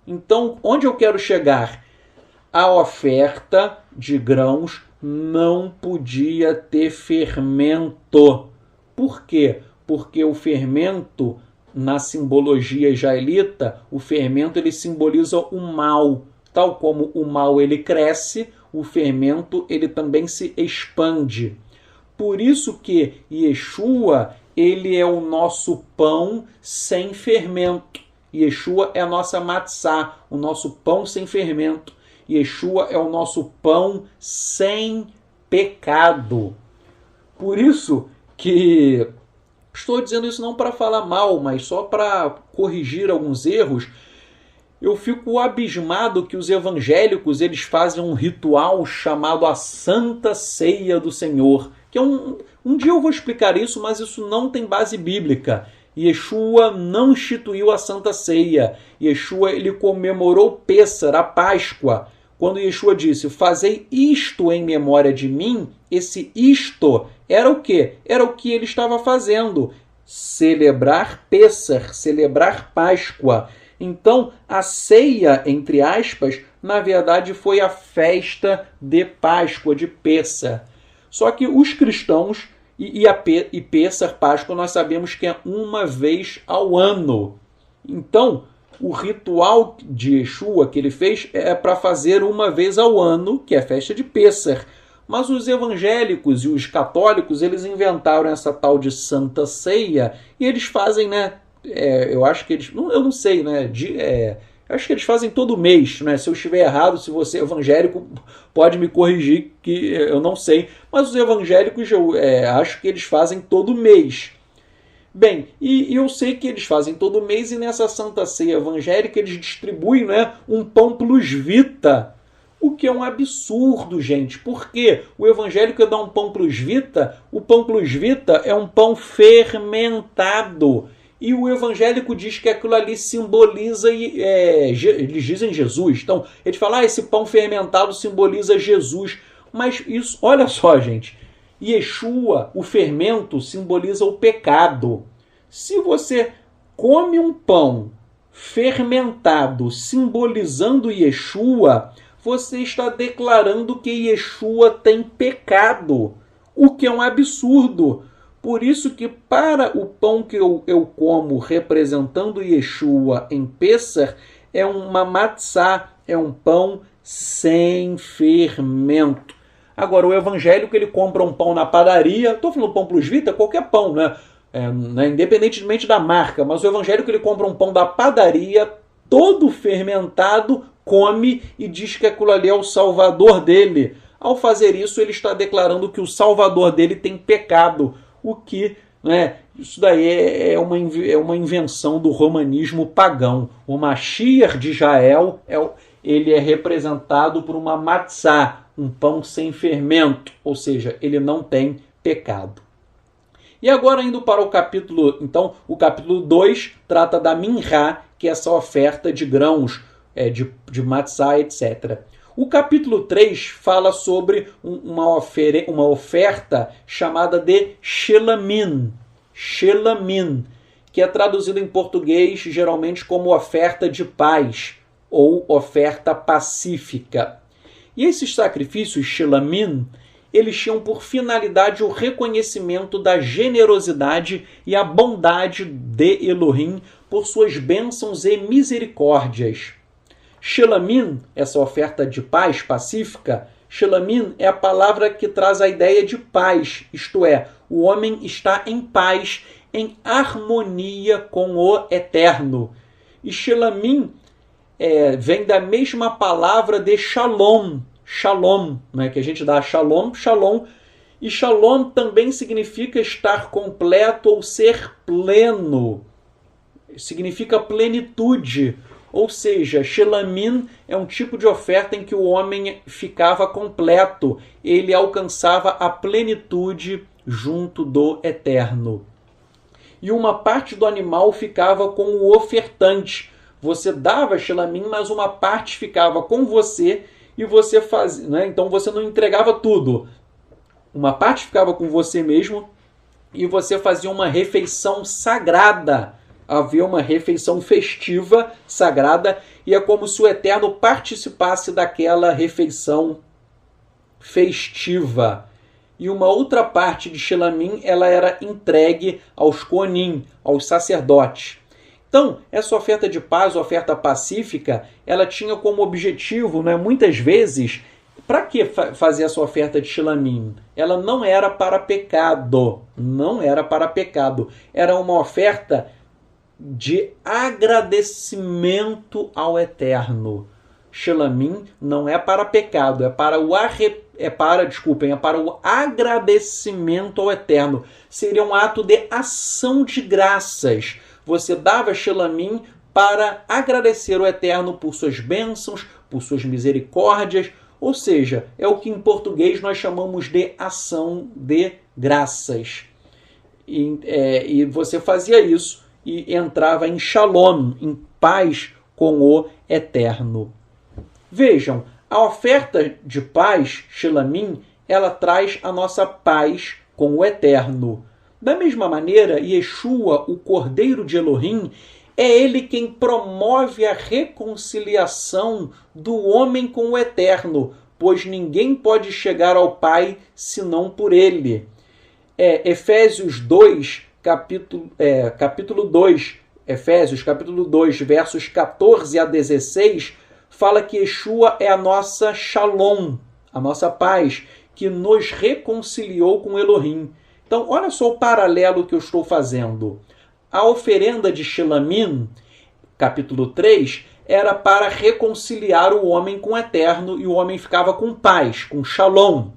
Então, onde eu quero chegar? A oferta de grãos não podia ter fermento. Por quê? Porque o fermento, na simbologia israelita, o fermento ele simboliza o mal. Tal como o mal ele cresce, o fermento ele também se expande. Por isso que Yeshua ele é o nosso pão sem fermento. Yeshua é a nossa matzá, o nosso pão sem fermento. Yeshua é o nosso pão sem pecado. Por isso que estou dizendo isso não para falar mal, mas só para corrigir alguns erros. Eu fico abismado que os evangélicos eles fazem um ritual chamado a Santa Ceia do Senhor. Que é um dia eu vou explicar isso, mas isso não tem base bíblica. Yeshua não instituiu a Santa Ceia. Yeshua ele comemorou Pêssar, a Páscoa. Quando Yeshua disse, fazei isto em memória de mim, esse isto era o quê? Era o que ele estava fazendo. Celebrar Pêssar, celebrar Páscoa. Então, a ceia, entre aspas, na verdade foi a festa de Páscoa, de Pêssar. Só que os cristãos, e Pêssar, Páscoa, nós sabemos que é uma vez ao ano. Então, O ritual de Yeshua que ele fez é para fazer uma vez ao ano, que é a festa de Pêssar. Mas os evangélicos e os católicos, eles inventaram essa tal de Santa Ceia e eles fazem, né? Eu acho que eles... eu não sei, né? Acho que eles fazem todo mês, né? Se eu estiver errado, se você é evangélico, pode me corrigir, que eu não sei. Mas os evangélicos, acho que eles fazem todo mês. Bem, e eu sei que eles fazem todo mês e nessa Santa Ceia evangélica eles distribuem, né, um pão plus vita. O que é um absurdo, gente. Por quê? O evangélico dá um pão plus vita, o pão plus vita é um pão fermentado. E o evangélico diz que aquilo ali simboliza, eles dizem Jesus. Então, eles falam, esse pão fermentado simboliza Jesus. Mas isso, olha só, gente, Yeshua, o fermento, simboliza o pecado. Se você come um pão fermentado simbolizando Yeshua, você está declarando que Yeshua tem pecado, o que é um absurdo. Por isso que para o pão que eu como representando Yeshua em Pêssar, é uma matzá, é um pão sem fermento. Agora, o evangélico, ele compra um pão na padaria, estou falando pão plus vita, qualquer pão, né? Independentemente da marca, mas o evangélico, ele compra um pão da padaria, todo fermentado, come e diz que aquilo ali é o salvador dele. Ao fazer isso, ele está declarando que o salvador dele tem pecado, o que, né, isso daí é uma invenção do romanismo pagão. O Mashiach de Israel, ele é representado por uma matzá, um pão sem fermento, ou seja, ele não tem pecado. E agora indo para o capítulo, então, o capítulo 2 trata da minhá, que é essa oferta de grãos, de matzá, etc. O capítulo 3 fala sobre uma oferta chamada de shelamin, que é traduzido em português geralmente como oferta de paz ou oferta pacífica. E esses sacrifícios shelamin, eles tinham por finalidade o reconhecimento da generosidade e a bondade de Elohim por suas bênçãos e misericórdias. Shelamin, essa oferta de paz pacífica, shelamin é a palavra que traz a ideia de paz, isto é, o homem está em paz, em harmonia com o Eterno. E shelamin vem da mesma palavra de shalom, né, que a gente dá shalom, e shalom também significa estar completo ou ser pleno, significa plenitude. Ou seja, shelamin é um tipo de oferta em que o homem ficava completo, ele alcançava a plenitude junto do Eterno. E uma parte do animal ficava com o ofertante. Você dava shelamin, mas uma parte ficava com você e você fazia, né? Então você não entregava tudo. Uma parte ficava com você mesmo e você fazia uma refeição sagrada. Havia uma refeição festiva, sagrada, e é como se o Eterno participasse daquela refeição festiva. E uma outra parte de shelamin, ela era entregue aos koanim, aos sacerdotes. Então, essa oferta de paz, oferta pacífica, ela tinha como objetivo, né, muitas vezes, para que fazer essa oferta de shelamin? Ela não era para pecado, era uma oferta de agradecimento ao Eterno. Shelamin não é para pecado, é para o agradecimento ao Eterno. Seria um ato de ação de graças. Você dava shelamin para agradecer ao Eterno por suas bênçãos, por suas misericórdias, ou seja, é o que em português nós chamamos de ação de graças. E você fazia isso e entrava em shalom, em paz com o Eterno. Vejam, a oferta de paz, shelamin, ela traz a nossa paz com o Eterno. Da mesma maneira, Yeshua, o Cordeiro de Elohim, é ele quem promove a reconciliação do homem com o Eterno, pois ninguém pode chegar ao Pai senão por ele. Efésios 2, capítulo 2, Efésios capítulo 2, versos 14 a 16, fala que Yeshua é a nossa Shalom, a nossa paz, que nos reconciliou com Elohim. Então, olha só o paralelo que eu estou fazendo. A oferenda de Shelamim, capítulo 3, era para reconciliar o homem com o Eterno, e o homem ficava com paz, com Shalom.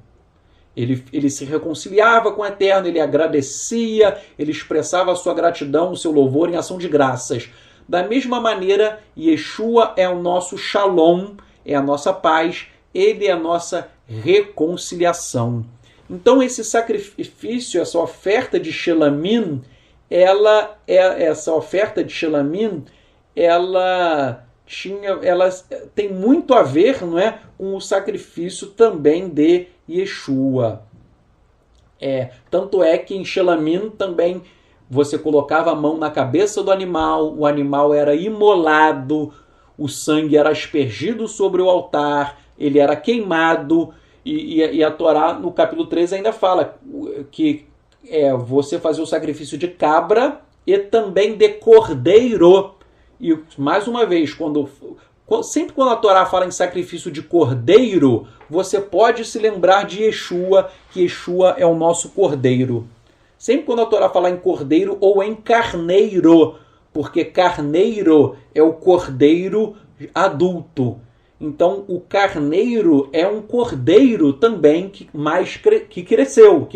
Ele se reconciliava com o Eterno, ele agradecia, ele expressava a sua gratidão, o seu louvor em ação de graças. Da mesma maneira, Yeshua é o nosso Shalom, é a nossa paz, ele é a nossa reconciliação. Então, esse sacrifício, essa oferta de Shelamim, ela tem muito a ver, não é, com o sacrifício também de Yeshua. Tanto é que em Shelamim também você colocava a mão na cabeça do animal, o animal era imolado, o sangue era aspergido sobre o altar, ele era queimado, e a Torá, no capítulo 3, ainda fala que você fazia o sacrifício de cabra e também de cordeiro. E, mais uma vez, sempre quando a Torá fala em sacrifício de cordeiro, você pode se lembrar de Yeshua, que Yeshua é o nosso cordeiro. Sempre quando a Torá fala em cordeiro ou em carneiro, porque carneiro é o cordeiro adulto. Então, o carneiro é um cordeiro também que cresceu.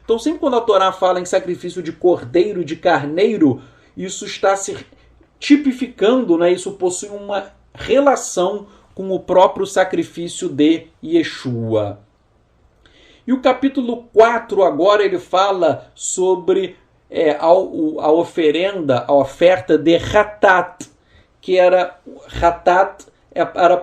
Então, sempre quando a Torá fala em sacrifício de cordeiro, de carneiro, isso está se tipificando, né? Isso possui uma relação com o próprio sacrifício de Yeshua. E o capítulo 4 agora ele fala sobre a oferta de Hatat, que era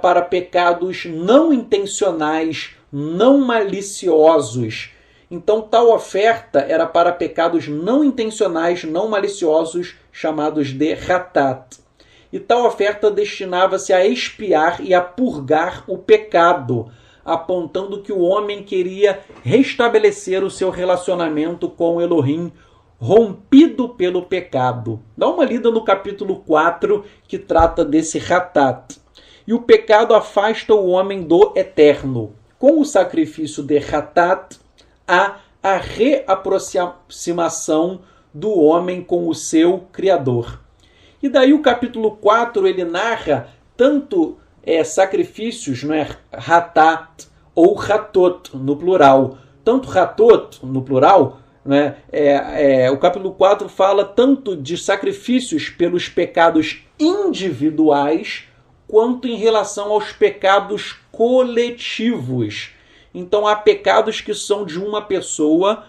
para pecados não intencionais, não maliciosos. Então, tal oferta era para pecados não intencionais, não maliciosos, chamados de Hatat. E tal oferta destinava-se a expiar e a purgar o pecado, apontando que o homem queria restabelecer o seu relacionamento com Elohim, rompido pelo pecado. Dá uma lida no capítulo 4, que trata desse Hatat. E o pecado afasta o homem do Eterno. Com o sacrifício de Hatat, há a reaproximação do homem com o seu Criador. E daí o capítulo 4, ele narra tanto sacrifícios, não é? Hatat ou Hatot, no plural. Tanto Hatot, no plural, né? O capítulo 4 fala tanto de sacrifícios pelos pecados individuais, quanto em relação aos pecados coletivos. Então, há pecados que são de uma pessoa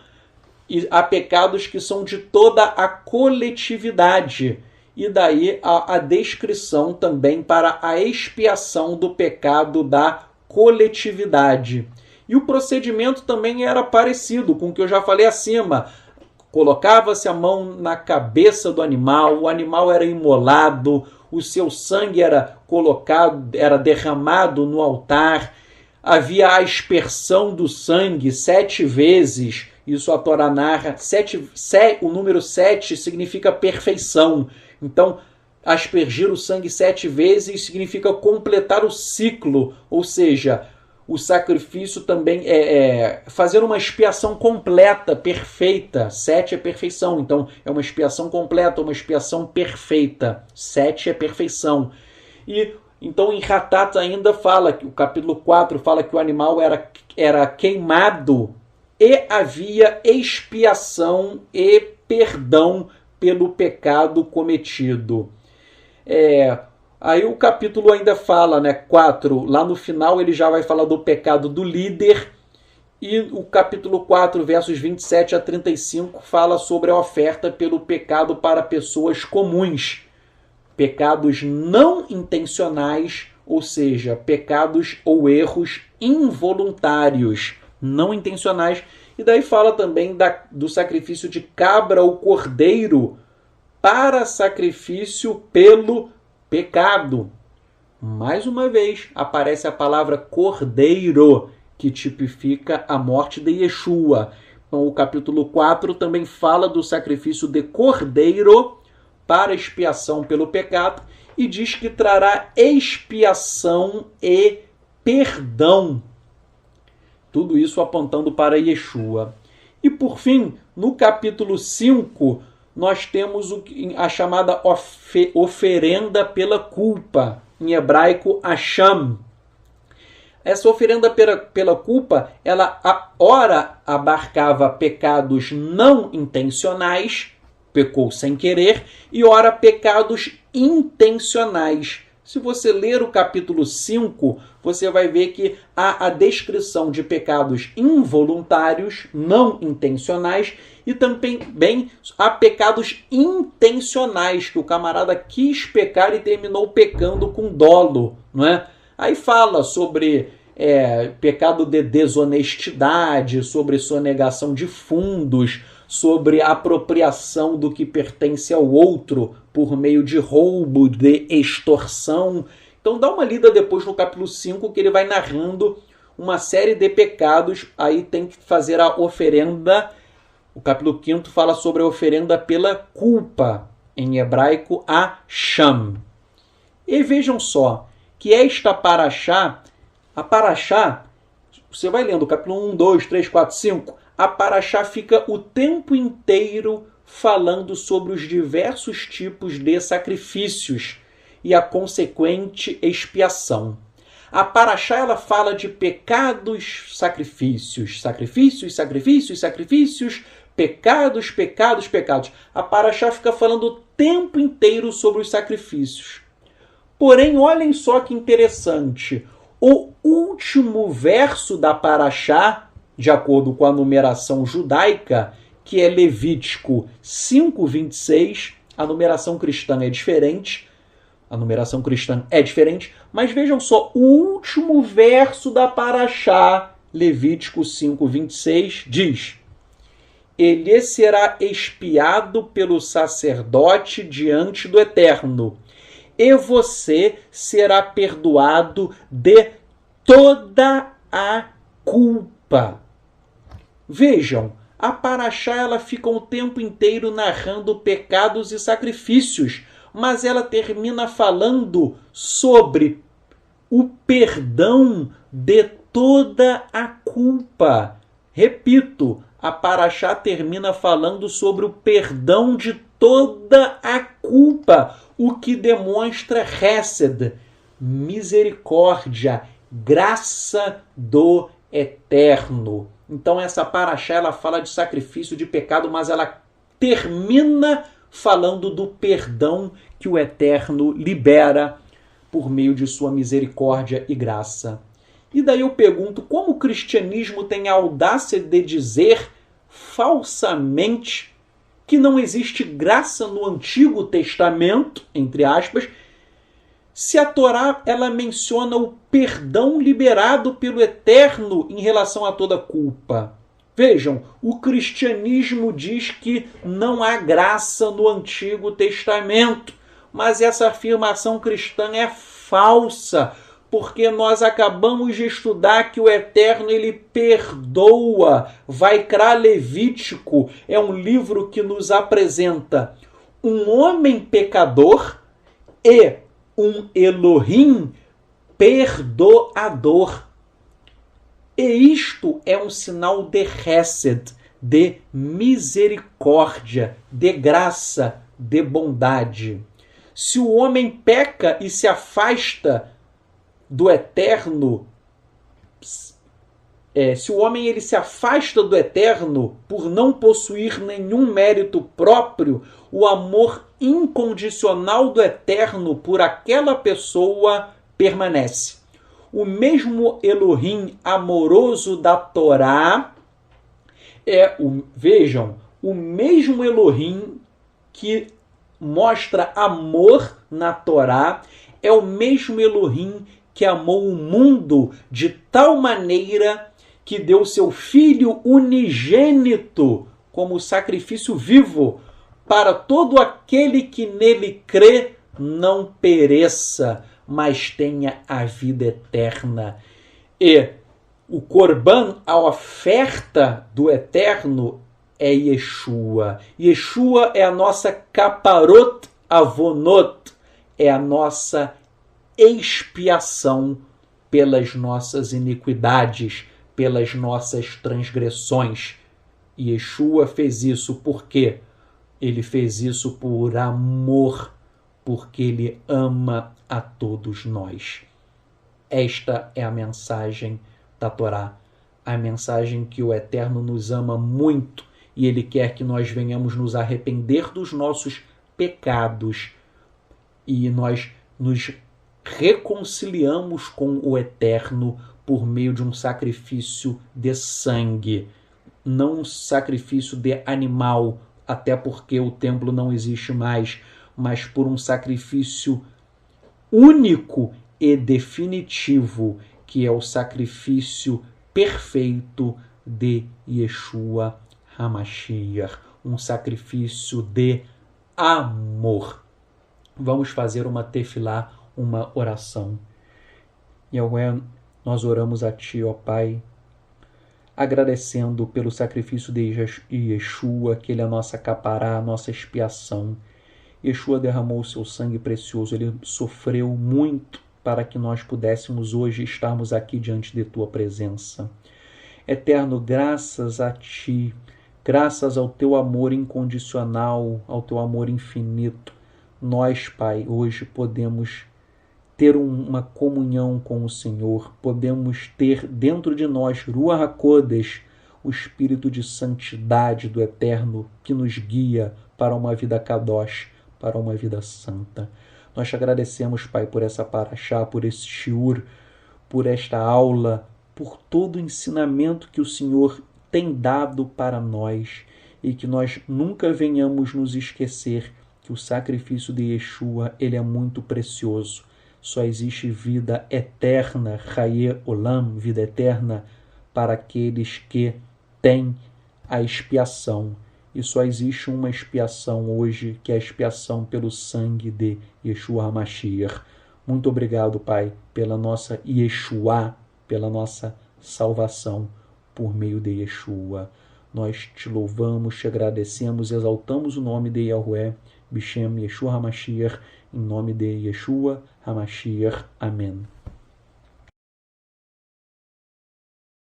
e há pecados que são de toda a coletividade. E daí a descrição também para a expiação do pecado da coletividade. E o procedimento também era parecido com o que eu já falei acima. Colocava-se a mão na cabeça do animal, o animal era imolado, o seu sangue era derramado no altar, havia a aspersão do sangue 7 vezes, isso a Torá narra, o número 7 significa perfeição. Então, aspergir o sangue 7 vezes significa completar o ciclo, ou seja, o sacrifício também fazer uma expiação completa, perfeita. 7 é perfeição, então é uma expiação completa, uma expiação perfeita. 7 é perfeição. E então em Hatat ainda fala, que o capítulo 4 fala que o animal era queimado e havia expiação e perdão pelo pecado cometido. Aí o capítulo ainda fala, 4, lá no final ele já vai falar do pecado do líder, e o capítulo 4, versos 27 a 35, fala sobre a oferta pelo pecado para pessoas comuns. Pecados não intencionais, ou seja, pecados ou erros involuntários, não intencionais. E daí fala também do sacrifício de cabra ou cordeiro para sacrifício pelo pecado. Mais uma vez aparece a palavra cordeiro, que tipifica a morte de Yeshua. Então, o capítulo 4 também fala do sacrifício de cordeiro para expiação pelo pecado e diz que trará expiação e perdão. Tudo isso apontando para Yeshua. E por fim, no capítulo 5, nós temos a chamada oferenda pela culpa, em hebraico, Hasham. Essa oferenda pela culpa, ela ora abarcava pecados não intencionais, pecou sem querer, e ora pecados intencionais. Se você ler o capítulo 5, você vai ver que há a descrição de pecados involuntários, não intencionais, e também há pecados intencionais, que o camarada quis pecar e terminou pecando com dolo, não é? Aí fala sobre pecado de desonestidade, sobre sonegação de fundos, sobre apropriação do que pertence ao outro por meio de roubo, de extorsão. Então dá uma lida depois no capítulo 5, que ele vai narrando uma série de pecados. Aí tem que fazer a oferenda. O capítulo 5 fala sobre a oferenda pela culpa, em hebraico, Hasham. E vejam só, que esta paraxá, a paraxá, você vai lendo o capítulo 1, 2, 3, 4, 5, a paraxá fica o tempo inteiro falando sobre os diversos tipos de sacrifícios e a consequente expiação. A paraxá, ela fala de pecados, sacrifícios, sacrifícios, sacrifícios, sacrifícios, pecados, pecados, pecados. A paraxá fica falando o tempo inteiro sobre os sacrifícios. Porém, olhem só que interessante. O último verso da paraxá, de acordo com a numeração judaica, que é Levítico 5:26, a numeração cristã é diferente. Mas vejam só, o último verso da paraxá, Levítico 5:26, diz: ele será expiado pelo sacerdote diante do Eterno, e você será perdoado de toda a culpa. Vejam, a paraxá, ela fica o tempo inteiro narrando pecados e sacrifícios, mas ela termina falando sobre o perdão de toda a culpa. Repito, a paraxá termina falando sobre o perdão de toda a culpa, o que demonstra Hesed, misericórdia, graça do Eterno. Então essa paraxá, ela fala de sacrifício de pecado, mas ela termina falando do perdão que o Eterno libera por meio de sua misericórdia e graça. E daí eu pergunto, como o cristianismo tem a audácia de dizer falsamente que não existe graça no Antigo Testamento, entre aspas, se a Torá, ela menciona o perdão liberado pelo Eterno em relação a toda culpa? Vejam, o cristianismo diz que não há graça no Antigo Testamento, mas essa afirmação cristã é falsa, porque nós acabamos de estudar que o Eterno, ele perdoa. Vaikra Levítico é um livro que nos apresenta um homem pecador e um Elohim perdoador. E isto é um sinal de Hesed, de misericórdia, de graça, de bondade. Se o homem peca e se afasta do Eterno, se o homem ele se afasta do Eterno por não possuir nenhum mérito próprio, o amor incondicional do Eterno por aquela pessoa permanece. O mesmo Elohim amoroso da Torá vejam, o mesmo Elohim que mostra amor na Torá é o mesmo Elohim que amou o mundo de tal maneira que deu seu Filho unigênito como sacrifício vivo, para todo aquele que nele crê não pereça, mas tenha a vida eterna. E o Corban, a oferta do Eterno, é Yeshua. Yeshua é a nossa caparot avonot, é a nossa expiação pelas nossas iniquidades, pelas nossas transgressões. E Yeshua fez isso por quê? Ele fez isso por amor, porque ele ama a todos nós. Esta é a mensagem da Torá, a mensagem que o Eterno nos ama muito e ele quer que nós venhamos nos arrepender dos nossos pecados e nós nos reconciliamos com o Eterno por meio de um sacrifício de sangue, não um sacrifício de animal, até porque o templo não existe mais, mas por um sacrifício único e definitivo, que é o sacrifício perfeito de Yeshua HaMashiach, um sacrifício de amor. Vamos fazer uma tefilá, uma oração. Yahweh, nós oramos a Ti, ó Pai, agradecendo pelo sacrifício de Yeshua, que Ele é a nossa capará, a nossa expiação. Yeshua derramou o seu sangue precioso, Ele sofreu muito para que nós pudéssemos hoje estarmos aqui diante de Tua presença. Eterno, graças a Ti, graças ao Teu amor incondicional, ao Teu amor infinito, nós, Pai, hoje podemos ter uma comunhão com o Senhor, podemos ter dentro de nós, Ruach HaKodesh, o Espírito de santidade do Eterno que nos guia para uma vida kadosh, para uma vida santa. Nós te agradecemos, Pai, por essa paraxá, por esse shiur, por esta aula, por todo o ensinamento que o Senhor tem dado para nós e que nós nunca venhamos nos esquecer que o sacrifício de Yeshua, ele é muito precioso. Só existe vida eterna, Chaye Olam, vida eterna, para aqueles que têm a expiação. E só existe uma expiação hoje, que é a expiação pelo sangue de Yeshua HaMashiach. Muito obrigado, Pai, pela nossa Yeshua, pela nossa salvação por meio de Yeshua. Nós te louvamos, te agradecemos, exaltamos o nome de Yahweh, Bishem Yeshua HaMashiach, em nome de Yeshua HaMashiach. Amém.